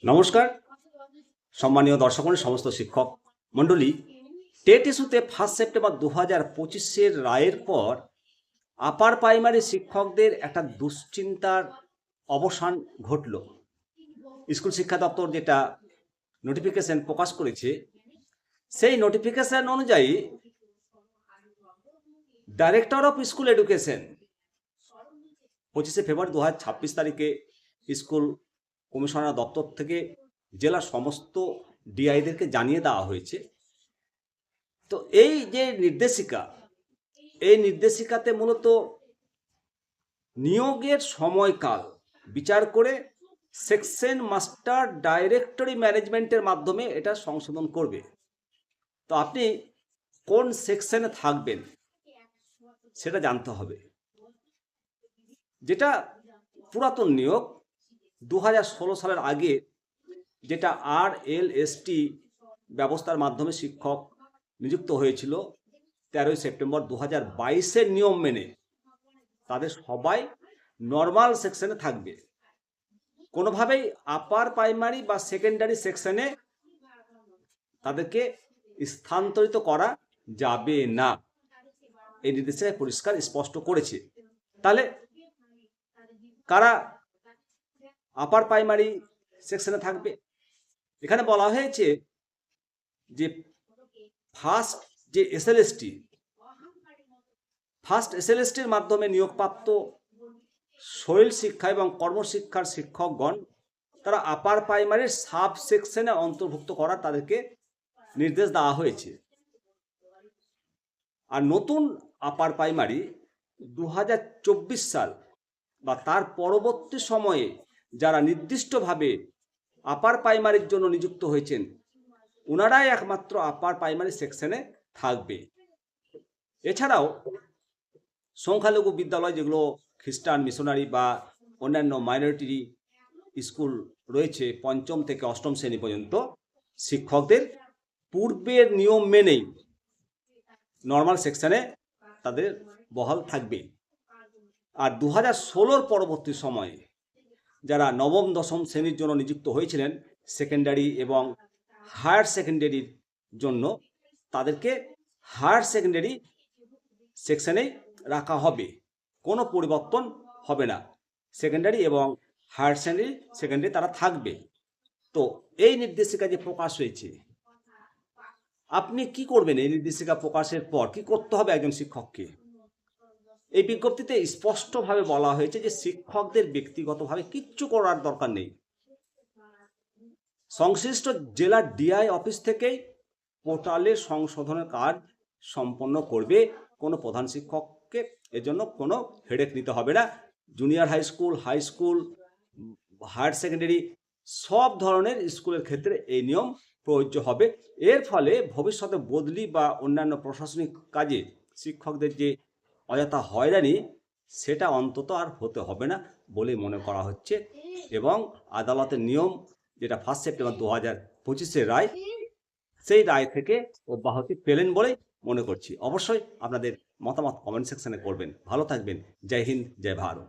নমস্কার সম্মানীয় দর্শক সমস্ত শিক্ষক মণ্ডলী। টেট ইস্যুতে 1 সেপ্টেম্বর 2025-এর রায়ের পর আপার প্রাইমারি শিক্ষকদের একটা দুশ্চিন্তার অবসান ঘটল। স্কুল শিক্ষা দপ্তর যেটা নোটিফিকেশন প্রকাশ করেছে, সেই নোটিফিকেশন অনুযায়ী ডাইরেক্টর অফ স্কুল এডুকেশন 25 ফেব্রুয়ারি 2026 তারিখে স্কুল কমিশনার দপ্তর থেকে জেলার সমস্ত ডিআইদেরকে জানিয়ে দেওয়া হয়েছে। তো এই যে নির্দেশিকা, এই নির্দেশিকাতে মূলত নিয়োগের সময়কাল বিচার করে সেকশন মাস্টার ডাইরেক্টরি ম্যানেজমেন্টের মাধ্যমে এটা সংশোধন করবে। তো আপনি কোন সেকশনে থাকবেন সেটা জানতে হবে। যেটা পুরাতন নিয়োগ 2016 সালের আগে যেটা RLST ব্যবস্থার মাধ্যমে শিক্ষক নিযুক্ত হয়েছিল 13 সেপ্টেম্বর 2022-এর নিয়ম মেনে তাদের সবাই নর্মাল সেকশনে থাকবে। কোনোভাবেই আপার প্রাইমারি বা সেকেন্ডারি সেকশনে তাদেরকে স্থানান্তরিত করা যাবে না, এই নির্দেশিকায় পরিষ্কার স্পষ্ট করেছে। তাহলে কারা আপার প্রাইমারি সেকশনে থাকবে? এখানে বলা হয়েছে যে ফার্স্ট এসএলএসটির মাধ্যমে নিয়োগপ্রাপ্ত শৈল শিক্ষা এবং কর্মশিক্ষার শিক্ষকগণ তারা আপার প্রাইমারির সাব সেকশনে অন্তর্ভুক্ত করার তাদেরকে নির্দেশ দেওয়া হয়েছে। আর নতুন আপার প্রাইমারি 2024 সাল বা তার পরবর্তী সময়ে যারা নির্দিষ্টভাবে আপার প্রাইমারির জন্য নিযুক্ত হয়েছেন ওনারাই একমাত্র আপার প্রাইমারি সেকশনে থাকবে। এছাড়াও সংখ্যালঘু বিদ্যালয়, যেগুলো খ্রিস্টান মিশনারি বা অন্যান্য মাইনরিটি স্কুল রয়েছে 5ম থেকে 8ম শ্রেণী পর্যন্ত, শিক্ষকদের পূর্বের নিয়ম মেনেই নর্মাল সেকশনে তাদের বহাল থাকবে। আর 2016-র পরবর্তী সময়ে যারা 9ম 10ম শ্রেণীর জন্য নিযুক্ত হয়েছিলেন সেকেন্ডারি এবং হায়ার সেকেন্ডারির জন্য, তাদেরকে হায়ার সেকেন্ডারি সেকশনেই রাখা হবে, কোনো পরিবর্তন হবে না। সেকেন্ডারি এবং হায়ার সেকেন্ডারি তারা থাকবে। তো এই নির্দেশিকা যে প্রকাশ হয়েছে, আপনি কি করবেন? এই নির্দেশিকা প্রকাশের পর কি করতে হবে একজন শিক্ষককে? এই বিজ্ঞপ্তিতে স্পষ্টভাবে বলা হয়েছে যে শিক্ষকদের ব্যক্তিগতভাবে কিচ্ছু করার দরকার নেই। সংশ্লিষ্ট জেলার ডিআই অফিস থেকেই পোর্টালের সংশোধনের কাজ সম্পন্ন করবে। কোনো প্রধান শিক্ষককে এজন্য কোনো হেডেক নিতে হবে না। Junior high school, higher secondary সব ধরনের স্কুলের ক্ষেত্রে এই নিয়ম প্রযোজ্য হবে। এর ফলে ভবিষ্যতে বদলি বা অন্যান্য প্রশাসনিক কাজে শিক্ষকদের যে অযথা হয়রানি, সেটা অন্তত আর হতে হবে না বলে মনে করা হচ্ছে। এবং আদালতের নিয়ম যেটা 1 সেপ্টেম্বর 2025-এর রায়, সেই রায় থেকে অব্যাহতি পেলেন বলেই মনে করছি। অবশ্যই আপনাদের মতামত কমেন্ট সেকশনে করবেন। ভালো থাকবেন। জয় হিন্দ, জয় ভারত।